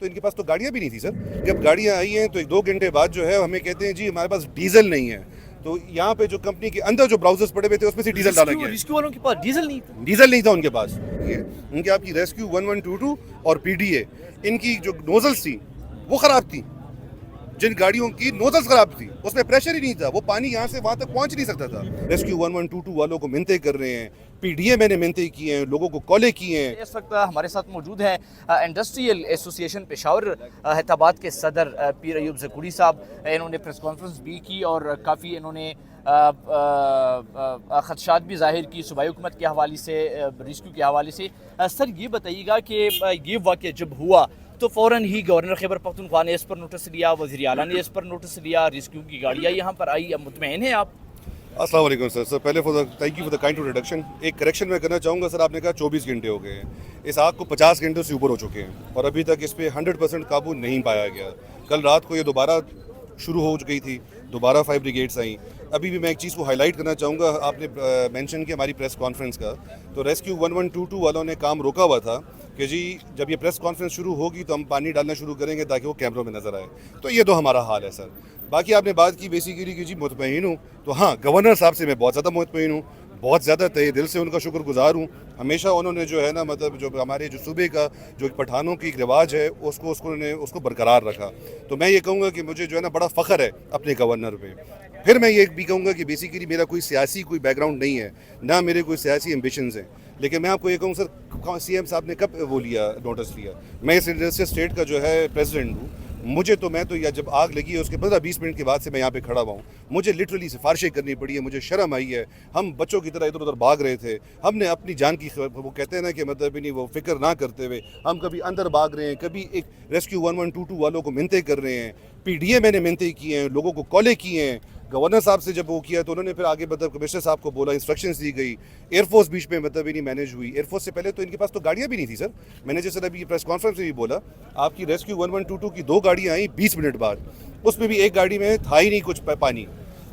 तो इनके पास तो गाड़ियाँ भी नहीं थी सर। जब गाड़ियाँ आई हैं तो 1-2 घंटे बाद जो है हमें कहते हैं जी हमारे पास डीजल नहीं है। तो यहाँ पे जो कंपनी के अंदर जो ब्राउजर्स पड़े हुए थे उसमें से डीजल डाला गया। रेस्क्यू वालों के पास डीजल नहीं था। डीजल नहीं था उनके पास। ये उनके आपकी रेस्क्यू 1122 और पीडीए इनकी जो नोजल्स थी वो खराब थी। जिन गाड़ियों की नोजल्स खराब थी उसमें प्रेशर ही नहीं था, वो पानी यहाँ से वहाँ तक पहुँच नहीं सकता था। रेस्क्यू 1122 वालों को मिन्नतें कर रहे हैं, पीडीए मैंने मिन्नतें की हैं, लोगों को कॉलें की हैं। इस वक्त हमारे साथ मौजूद हैं इंडस्ट्रियल एसोसिएशन पेशावर हैदराबाद के सदर पीर अयूब ज़कूरी साहब। इन्होंने प्रेस कॉन्फ्रेंस भी की और काफ़ी इन्होंने खदशात भी जाहिर की सूबाई हुकूमत के हवाले से, रेस्क्यू के हवाले से। सर ये बताइएगा कि ये वाक़या जब हुआ तो फ़ौरन ही गवर्नर खैबर पख्तूनख्वा ने इस पर नोटिस लिया, वज़ीर आला ने इस पर नोटिस लिया, रेस्क्यू की गाड़ियाँ यहाँ पर आई, अब मुतमईन हैं आप? अस्सलाम वालेकुम सर पहले thank you for the kind introduction. एक करेक्शन मैं करना चाहूँगा सर, आपने कहा 24 घंटे हो गए हैं, इस आग को 50 घंटे से ऊपर हो चुके हैं और अभी तक इस पर 100% काबू नहीं पाया गया। कल रात को ये दोबारा शुरू हो गई थी, दोबारा 5 ब्रिगेड्स आई। अभी भी मैं एक चीज़ को हाईलाइट करना चाहूँगा, आपने मेंशन किया हमारी प्रेस कॉन्फ्रेंस का, तो रेस्क्यू 1122 वालों ने काम रोका हुआ था कि जी जब ये प्रेस कॉन्फ्रेंस शुरू होगी तो हम पानी डालना शुरू करेंगे ताकि वो कैमरों में नज़र आए। तो ये तो हमारा हाल है सर। बाकी आपने बात की बेसिकली कि जी मुतमईन हूँ, तो हाँ गवर्नर साहब से मैं बहुत ज़्यादा मुतमईन हूँ, बहुत ज़्यादा तहे दिल से उनका शुक्रगुजार हूँ। हमेशा उन्होंने जो है ना मतलब जो हमारे जो सूबे का जो पठानों की एक रिवाज है उसको बरकरार रखा। तो मैं ये कहूँगा कि मुझे जो है ना बड़ा फ़ख्र है अपने गवर्नर पे। फिर मैं ये भी कहूँगा कि बेसिकली मेरा कोई सियासी कोई बैकग्राउंड नहीं है, ना मेरे कोई सियासी एम्बिशंस हैं, लेकिन मैं आपको ये कहूँ सर सीएम साहब ने कब वो लिया नोटिस लिया। मैं इस इंडस्ट्रियल स्टेट का जो है प्रेसिडेंट हूँ, मैं तो या जब आग लगी है उसके 15-20 मिनट के बाद से मैं यहाँ पे खड़ा हुआ हूँ, मुझे लिटरली सिफारिशें करनी पड़ी है, मुझे शर्म आई है। हम बच्चों की तरह इधर उधर भाग रहे थे, हमने अपनी जान की वो कहते हैं ना कि मतलब नहीं वो फिक्र ना करते हुए हम कभी अंदर भाग रहे हैं, कभी एक रेस्क्यू 1122 वालों को मिन्नतें कर रहे हैं, पीडीए मैंने मिन्नतें की हैं, लोगों को कॉलें की हैं। गवर्नर साहब से जब वो किया तो उन्होंने फिर आगे मतलब कमिश्नर साहब को बोला, इंस्ट्रक्शंस दी गई। एयरफोर्स बीच में मतलब ही नहीं मैनेज हुई। एयरफोर्स से पहले तो इनके पास तो गाड़ियाँ भी नहीं थी सर। मैंने जैसे अभी प्रेस कॉन्फ्रेंस में भी बोला, आपकी रेस्क्यू 1122 की 2 गाड़ियाँ आई 20 मिनट बाद, उसमें भी एक गाड़ी में था ही नहीं कुछ पानी।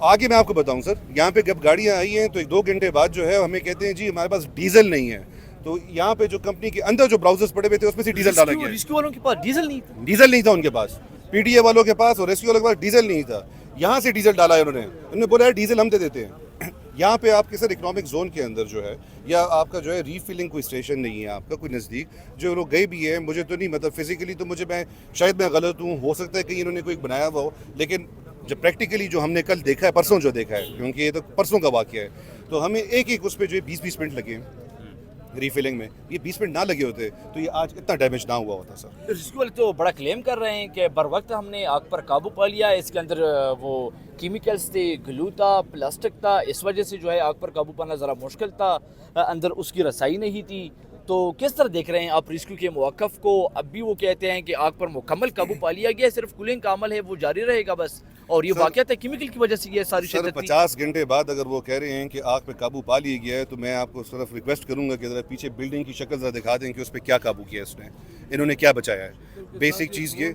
आगे मैं आपको बताऊँ सर, यहाँ पे जब गाड़ियाँ आई हैं तो 1-2 घंटे बाद जो है हमें कहते हैं जी हमारे पास डीजल नहीं है। तो यहाँ पे जो कंपनी के अंदर जो ब्राउजर्स पड़े हुए थे उसमें से डीजल डाला गया। रेस्क्यू वालों के पास डीजल नहीं था। डीजल नहीं था उनके पास, पीडीए वालों के पास और रेस्क्यू वालों के पास डीजल नहीं था। यहाँ से डीजल डाला है उन्होंने बोला है डीजल हम दे देते हैं। यहाँ पे आपके सर इकोनॉमिक जोन के अंदर जो है या आपका जो है रीफिलिंग कोई स्टेशन नहीं है आपका कोई नज़दीक, जो लोग गए भी हैं, मुझे तो नहीं मतलब फिजिकली तो मैं शायद मैं गलत हूँ, हो सकता है कहीं इन्होंने कोई बनाया हुआ हो, लेकिन जब प्रैक्टिकली जो हमने कल देखा है, परसों जो देखा है, क्योंकि ये तो परसों का वाक़या है, तो हमें एक उस पर जो है 20-20 मिनट लगे रीफिलिंग में। ये 20 मिनट ना लगे होते तो ये आज इतना डैमेज ना हुआ होता सर। रेस्क्यू वाले तो बड़ा क्लेम कर रहे हैं कि बर वक्त हमने आग पर काबू पा लिया, इसके अंदर वो केमिकल्स थे, ग्लू था, प्लास्टिक था, इस वजह से जो है आग पर काबू पाना ज़रा मुश्किल था, अंदर उसकी रसाई नहीं थी। तो किस तरह देख रहे हैं आप रेस्क्यू के मौक़िफ़ को? अब भी वो कहते हैं कि आग पर मुकम्मल काबू पा लिया गया, सिर्फ कूलिंग का अमल है वो जारी रहेगा बस, और ये वाक़यात है केमिकल की वजह से ये सारी सर 50 घंटे बाद अगर वो कह रहे हैं कि आग पे काबू पा लिया गया है, तो मैं आपको सिर्फ रिक्वेस्ट करूंगा कि ज़रा पीछे बिल्डिंग की शक्ल ज़रा दिखा दें कि उस पर क्या काबू किया है उसने, इन्होंने क्या बचाया है। बेसिक चीज़ ये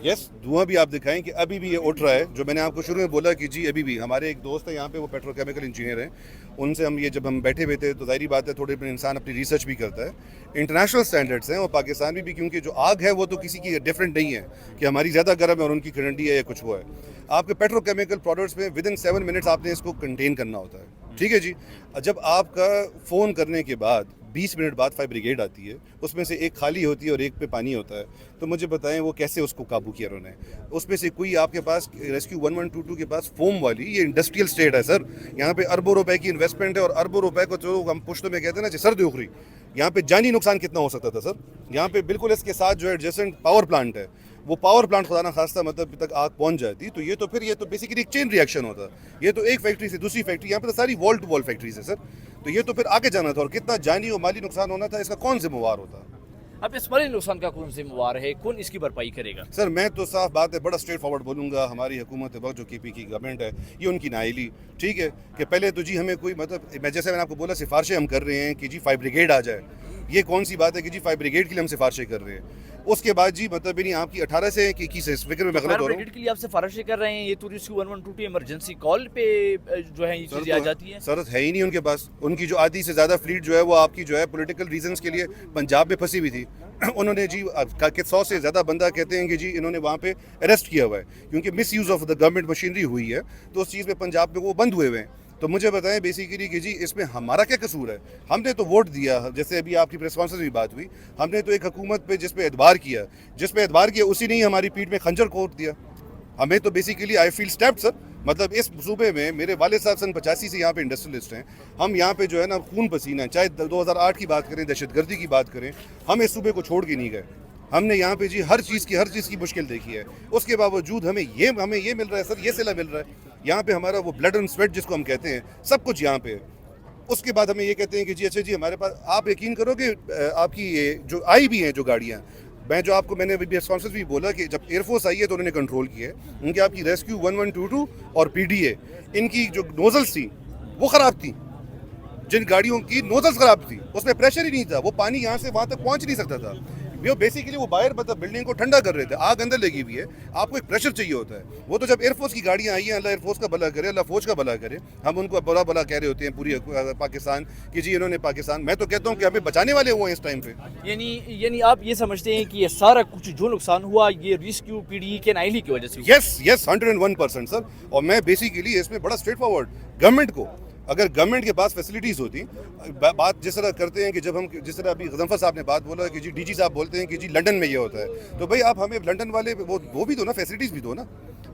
यस धुआं भी आप दिखाएं कि अभी भी ये उठ रहा है। जो मैंने आपको शुरू में बोला कि जी अभी भी हमारे एक दोस्त है यहाँ पे, वो पेट्रोकेमिकल इंजीनियर हैं, उनसे हम ये जब हम बैठे हुए थे तो ज़ाहिर बात है थोड़े इंसान अपनी रिसर्च भी करता है, इंटरनेशनल स्टैंडर्ड्स हैं और पाकिस्तान में भी, क्योंकि जो आग है वो तो किसी की डिफरेंट नहीं है कि हमारी ज़्यादा गर्म है और उनकी ठंडी है या कुछ वो है। आपके पेट्रोकेमिकल प्रोडक्ट्स में विद इन 7 मिनट्स आपने इसको कंटेन करना होता है, ठीक है जी। जब आपका फ़ोन करने के बाद 20 मिनट बाद 5 ब्रिगेड आती है, उसमें से एक खाली होती है और एक पे पानी होता है, तो मुझे बताएं वो कैसे उसको काबू किया उन्होंने। उसमें से कोई आपके पास रेस्क्यू 1122 के पास फोम वाली, ये इंडस्ट्रियल स्टेट है सर, यहाँ पे अरबों रुपए की इन्वेस्टमेंट है और अरबों रुपए को जो हम पुश्तों में कहते हैं ना सर्दी उखरी, यहाँ पे जानी नुकसान कितना हो सकता था सर। यहाँ पे बिल्कुल इसके साथ जो एडजेसेंट पावर प्लांट है, वो पावर प्लांट खुदा ना खास्ता मतलब तक आग पहुंच जाती, तो ये तो बेसिकली एक चेन रिएक्शन होता। ये तो एक फैक्ट्री से दूसरी फैक्ट्री, यहाँ पे तो सारी वॉल टू वॉल फैक्ट्रीज है सर, तो ये तो फिर आगे जाना था और कितना जानी और माली नुकसान होना था, इसका कौन जिम्मेवार होता। अब इस माली नुकसान का कौन जिम्मेवार है, कौन इसकी भरपाई करेगा? सर मैं तो साफ बात है, बड़ा स्ट्रेट फॉरवर्ड बोलूँगा, हमारी हुकूमत वक्त जो केपी की गवर्नमेंट है, ये उनकी नाइली, ठीक है कि पहले तो जी हमें कोई मतलब, मैं जैसे मैंने आपको बोला सिफारिशें हम कर रहे हैं कि जी 5 ब्रिगेड आ जाए, ये कौन सी बात है कि जी फायर ब्रिगेड के लिए हम सिफारिशें कर रहे हैं। उसके बाद जी मतलब नहीं आपकी 18 से कि 21 से, इस फिक्र में मैं गलत फायर हो रहा हूँ ब्रिगेड के लिए आप सिफारिशें कर रहे हैं, ये तो रेस्क्यू 112 इमरजेंसी कॉल पे जो है ये सर चीज़ें आ तो जाती हैं। सर है ही नहीं उनके पास। उनकी जो आधी से ज़्यादा फ्लीट जो है वो आपकी जो है पॉलिटिकल रीजंस के लिए पंजाब में फंसी हुई थी। उन्होंने जी 100 से ज़्यादा बंदा कहते हैं कि जी इन्होंने वहाँ पे अरेस्ट किया हुआ है क्योंकि miss use of the government machinery हुई है, तो उस चीज़ में पंजाब में वो बंद हुए हुए हैं। तो मुझे बताएं बेसिकली कि जी इसमें हमारा क्या कसूर है। हमने तो वोट दिया, जैसे अभी आपकी प्रेस कॉन्फ्रेंस में बात हुई, हमने तो एक हुकूमत पे जिस पे एतबार किया उसी ने ही हमारी पीठ में खंजर कोट दिया। हमें तो basically I feel stabbed sir. मतलब इस सूबे में मेरे वालिद साहब सन 85 से यहाँ पे इंडस्ट्रियलिस्ट हैं। हम यहाँ पे जो है ना खून पसीना है, चाहे 2008 की बात करें, दहशतगर्दी की बात करें, हम इस सूबे को छोड़ के नहीं गए। हमने यहाँ पे जी हर चीज़ की मुश्किल देखी है। उसके बावजूद हमें ये मिल रहा है सर, ये सिला मिल रहा है। यहाँ पे हमारा वो ब्लड एंड स्वेट जिसको हम कहते हैं, सब कुछ यहाँ पे है। उसके बाद हमें ये कहते हैं कि जी अच्छा जी हमारे पास, आप यकीन करोगे आपकी ये जो आई भी हैं जो गाड़ियाँ, मैंने अभी प्रेस कॉन्फ्रेंस भी बोला कि जब एयरफोर्स आई है तो उन्होंने कंट्रोल किया है। उनकी आपकी रेस्क्यू 1122 और पीडीए, इनकी जो नोजल्स थी वो ख़राब थी। जिन गाड़ियों की नोजल्स ख़राब थी उसमें प्रेशर ही नहीं था, वो पानी यहाँ से वहाँ तक पहुँच नहीं सकता था। वो बेसिकली वो बाहर मतलब बिल्डिंग को ठंडा कर रहे थे, आग अंदर लगी हुई है, आपको एक प्रेशर चाहिए होता है। वो तो जब एयरफोर्स की गाड़ियाँ आई हैं, अल्लाह एयरफोर्स का भला करे, अल्लाह फौज का भला करे, हम उनको भला भला कह रहे होते हैं पूरी पाकिस्तान कि जी इन्होंने पाकिस्तान, मैं तो कहता हूँ कि हमें बचाने वाले हुए हैं इस टाइम पे। यानी आप ये समझते हैं कि ये सारा कुछ जो नुकसान हुआ ये रेस्क्यू पीडीई के नाइली की वजह से हुआ? Yes 101% sir. और मैं बेसिकली इसमें बड़ा स्ट्रेट फॉरवर्ड, गवर्नमेंट को, अगर गवर्नमेंट के पास फैसिलिटीज़ होती, बात जिस तरह करते हैं कि जब हम, जिस तरह अभी गजनफर साहब ने बात बोला कि जी डीजी साहब बोलते हैं कि जी लंदन में ये होता है, तो भाई आप हमें लंदन वाले वो भी दो ना, फैसिलिटीज़ भी दो ना।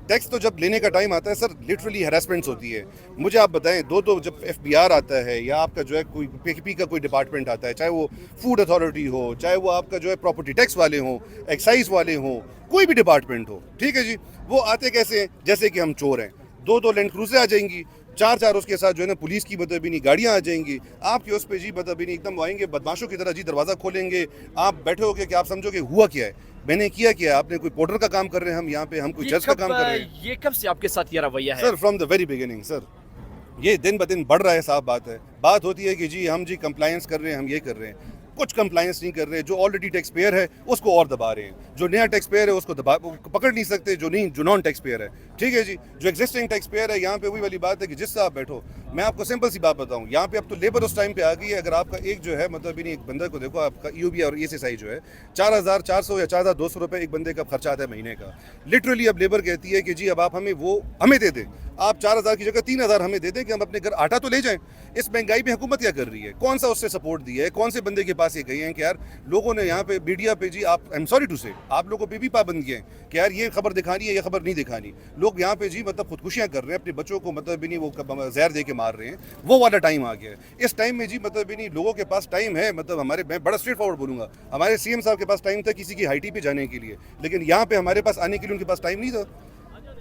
टैक्स तो जब लेने का टाइम आता है सर, लिटरली हैरेसमेंट्स होती है। मुझे आप बताएं, तो जब एफबीआर आता है या आपका जो है कोई पीकेपी का कोई डिपार्टमेंट आता है, चाहे वो फूड अथॉरिटी हो, चाहे वो आपका जो है प्रॉपर्टी टैक्स वाले हों, एक्साइज वाले हों, कोई भी डिपार्टमेंट हो, ठीक है जी, वो आते कैसे हैं? जैसे कि हम चोर हैं। दो लैंड क्रूज़र आ जाएंगी, चार उसके साथ जो है ना पुलिस की मतलब नहीं गाड़ियाँ आ जाएंगी आपके उस पे जी, मतलब नहीं एकदम आएंगे बदमाशों की तरह जी, दरवाज़ा खोलेंगे, आप बैठे होगे कि आप समझोगे हुआ क्या है, मैंने किया क्या, आपने कोई पोर्टर का काम कर रहे हैं, हम यहाँ पे हम कोई जज का काम कर रहे हैं। ये कब से आपके साथ ये रवैया है? Sir from the very beginning sir, ये दिन ब दिन बढ़ रहा है, साफ बात होती है कि जी हम जी कंप्लायंस कर रहे हैं, हम ये कर रहे हैं, कुछ कंप्लायंस नहीं कर रहे। जो ऑलरेडी टैक्स पेयर है उसको और दबा रहे हैं, जो नया टैक्स पेयर है उसको पकड़ नहीं सकते, जो नॉन टैक्स पेयर है, ठीक है जी। जो एग्जिस्टिंग टैक्स पेयर है, यहाँ पे वही वाली बात है कि जिससे आप बैठो, मैं आपको सिंपल सी बात बताऊँ, यहाँ पे अब तो लेबर उस टाइम पे आ गई है। अगर आपका एक जो है मतलब भी नहीं, एक बंदे को देखो, आपका ईओबी और ESSI जो है 4,400 या 4,200 रुपये एक बंदे का खर्चा आता है महीने का। लिटरली अब लेबर कहती है कि जी अब आप हमें दे दें, आप 4,000 की जगह 3,000 हमें दे दें कि हम अपने घर आटा तो ले जाएं। इस महंगाई में हुकूमत क्या कर रही है? कौन सा उससे सपोर्ट दिया है? कौन से बंदे के पास ये गए हैं कि यार लोगों ने यहाँ पे मीडिया पे जी, आप आई एम सॉरी टू से, आप लोगों पे भी पाबंदी है कि यार ये खबर दिखानी है, ये खबर नहीं दिखानी। लोग यहाँ पे जी मतलब खुदकुशियाँ कर रहे हैं, अपने बच्चों को मतलब भी नहीं वो जहर दे के मार रहे हैं। वो वाला टाइम आ गया है। इस टाइम में जी मतलब भी नहीं लोगों के पास टाइम है, मतलब मैं बड़ा स्ट्रेट फॉरवर्ड बोलूँगा, हमारे CM साहब के पास टाइम था किसी की हाईटी पे जाने के लिए, लेकिन यहाँ पे हमारे पास आने के लिए उनके पास टाइम नहीं था।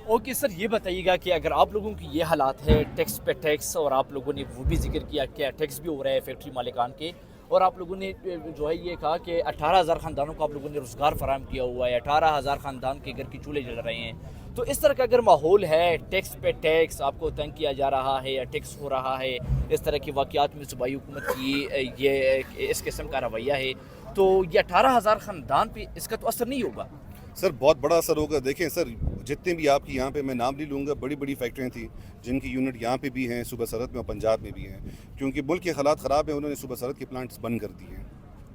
ओके सर, ये बताइएगा कि अगर आप लोगों की ये हालात है, टैक्स पे टैक्स, और आप लोगों ने वो भी जिक्र किया कि टैक्स भी हो रहा है फैक्ट्री मालिकान के, और आप लोगों ने जो है ये कहा कि 18,000 ख़ानदानों को आप लोगों ने रोज़गार फराहम किया हुआ है, 18,000 ख़ानदान के घर की चूल्हे जल रहे हैं, तो इस तरह का अगर माहौल है, टैक्स पे टैक्स आपको तंग किया जा रहा है या टैक्स हो रहा है, इस तरह के वाक़यात में सूबाई हुकूमत की ये इस किस्म का रवैया है, तो ये 18,000 ख़ानदान पे इसका तो असर नहीं होगा? सर बहुत बड़ा असर होगा। देखें सर, जितने भी आपकी यहाँ पे मैं नाम नहीं लूँगा, बड़ी बड़ी फैक्ट्रियाँ थी जिनकी यूनिट यहाँ पे भी हैं, सूबा सरहद में और पंजाब में भी हैं। क्योंकि मुल्क के हालात ख़राब हैं, उन्होंने सूबा सरहद के प्लांट्स बंद कर दिए हैं,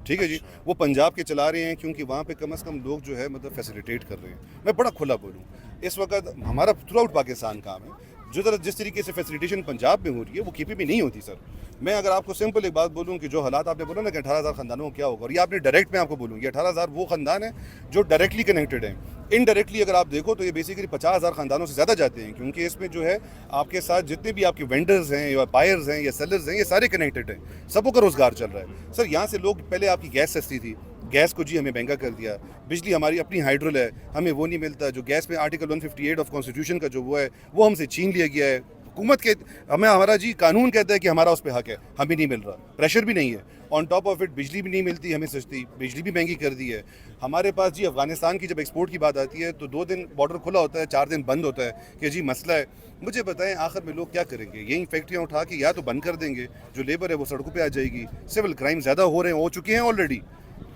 ठीक है जी। वो पंजाब के चला रहे हैं क्योंकि वहाँ पे कम से कम लोग जो है मतलब फैसिलिटेट कर रहे हैं। मैं बड़ा खुला बोलूँ, इस वक्त हमारा थ्रू आउट पाकिस्तान काम है, जिस तरीके से फैसिलिटेशन पंजाब में हो रही है वो KP में नहीं होती सर। मैं अगर आपको सिंपल एक बात बोलूं कि जो हालात आपने बोला ना कि 18,000 ख़ानदानों को क्या होगा, और ये आपने डायरेक्ट में आपको बोलूँ, ये 18,000 वो ख़ानदान है जो डायरेक्टली कनेक्टेड हैं। इनडायरेक्टली अगर आप देखो तो ये बेसिकली 50,000 ख़ानदानों से ज़्यादा जाते हैं, क्योंकि इसमें जो है आपके साथ जितने भी आपके वेंडर्स हैं या बायर्स हैं या सेलर्स हैं, ये सारे कनेक्टेड हैं, सबों का रोज़गार चल रहा है सर। यहाँ से लोग, पहले आपकी गैस सस्ती थी, गैस को जी हमें महंगा कर दिया, बिजली हमारी अपनी हाइड्रोल है, हमें वो नहीं मिलता, जो गैस में आर्टिकल 158 ऑफ कॉन्स्टिट्यूशन का जो वो है वो हमसे छीन लिया गया है, हुकूमत के हमें हमारा जी कानून कहता है कि हमारा उस पर हक है, हमें नहीं मिल रहा, प्रेशर भी नहीं है, ऑन टॉप ऑफ इट बिजली भी नहीं मिलती हमें सस्ती, बिजली भी महंगी कर दी है हमारे पास जी। अफगानिस्तान की जब एक्सपोर्ट की बात आती है तो 2 दिन बॉर्डर खुला होता है, 4 दिन बंद होता है कि जी मसला है। मुझे बताएं आखिर में लोग क्या करेंगे? यही फैक्ट्रियाँ उठा के या तो बंद कर देंगे, जो लेबर है वो सड़कों पे आ जाएगी, सिविल क्राइम ज़्यादा हो चुके हैं ऑलरेडी।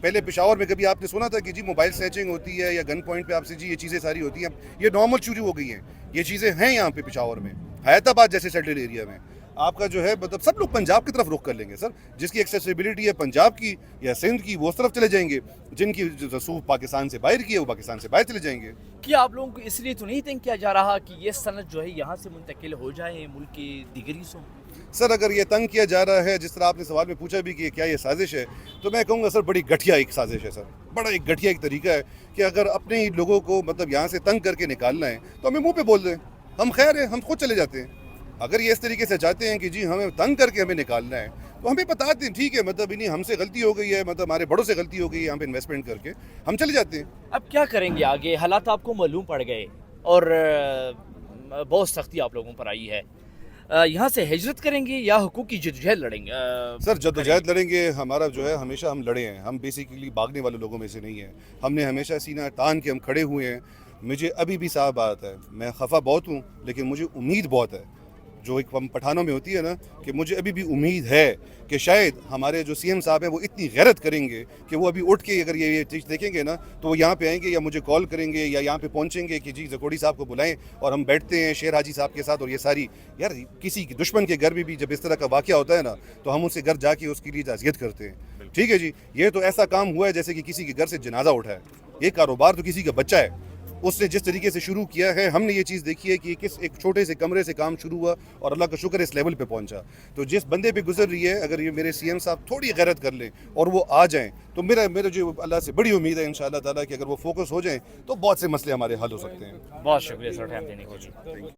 पहले पेशावर में कभी आपने सुना था कि जी मोबाइल स्नैचिंग होती है या गन पॉइंट पे आपसे जी ये चीज़ें सारी होती हैं, ये नॉर्मल शुरू हो गई हैं, ये चीज़ें हैं यहाँ पे पेशावर में, हैदराबाद जैसे सेटल्ड एरिया में। आपका जो है मतलब सब लोग पंजाब की तरफ रुख कर लेंगे सर, जिसकी एक्सेसिबिलिटी है पंजाब की या सिंध की वो उस तरफ चले जाएंगे, जिनकी रसूख पाकिस्तान से बाहर की है वो पाकिस्तान से बाहर चले जाएंगे। क्या आप लोगों को इसलिए तो नहीं थिंक किया जा रहा कि ये सनत जो है यहाँ से मुंतकिल हो जाए मुल्क के दीगर हिस्सों? सर अगर ये तंग किया जा रहा है, जिस तरह आपने सवाल में पूछा भी कि क्या ये साजिश है, तो मैं कहूँगा सर बड़ी घटिया एक साजिश है सर, बड़ा एक घटिया एक तरीका है कि अगर अपने ही लोगों को मतलब यहाँ से तंग करके निकालना है तो हमें मुँह पे बोल दें, हम खैर है हम खुद चले जाते हैं। अगर ये इस तरीके से चाहते हैं कि जी हमें तंग करके हमें निकालना है तो हमें बता दें, ठीक है मतलब इन्हीं हमसे गलती हो गई है, मतलब हमारे बड़ों से गलती हो गई है यहाँ पे इन्वेस्टमेंट करके, हम चले जाते हैं। अब क्या करेंगे आगे? हालात आपको मालूम पड़ गए और बहुत सख्ती आप लोगों पर आई है, यहाँ से हिजरत करेंगे या हुकूक की जद्दोजहद लड़ेंगे? सर जद्दोजहद लड़ेंगे, हमारा जो है हमेशा हम लड़े हैं, हम बेसिकली भागने वाले लोगों में से नहीं हैं, हमने हमेशा सीना तान के हम खड़े हुए हैं। मुझे अभी भी साफ बात है, मैं खफा बहुत हूँ लेकिन मुझे उम्मीद बहुत है, जो एक हम पठानों में होती है ना, कि मुझे अभी भी उम्मीद है कि शायद हमारे जो सीएम साहब हैं वो इतनी गैरत करेंगे कि वो अभी उठ के अगर ये चीज़ देखेंगे ना तो वो यहाँ पे आएंगे या मुझे कॉल करेंगे या यहाँ पे पहुँचेंगे कि जी जकोड़ी साहब को बुलाएं और हम बैठते हैं शेर हाजी साहब के साथ। और ये सारी यार किसी की दुश्मन के घर में भी जब इस तरह का वाक़या होता है ना तो हम उनसे घर जाके उसके लिए ताज़ियत करते हैं। ठीक है जी, ये तो ऐसा काम हुआ है जैसे कि किसी के घर से जनाजा उठा है, ये कारोबार तो किसी का बच्चा है, उसने जिस तरीके से शुरू किया है हमने ये चीज़ देखी है कि किस एक छोटे से कमरे से काम शुरू हुआ और अल्लाह का शुक्र इस लेवल पे पहुंचा। तो जिस बंदे पे गुजर रही है, अगर ये मेरे सीएम साहब थोड़ी गैरत कर लें और वो आ जाएं तो मेरा जो अल्लाह से बड़ी उम्मीद है इंशाअल्लाह ताला कि अगर वो फोकस हो जाएं तो बहुत से मसले हमारे हल हो सकते हैं। बहुत शुक्रिया सर टाइम देने के लिए।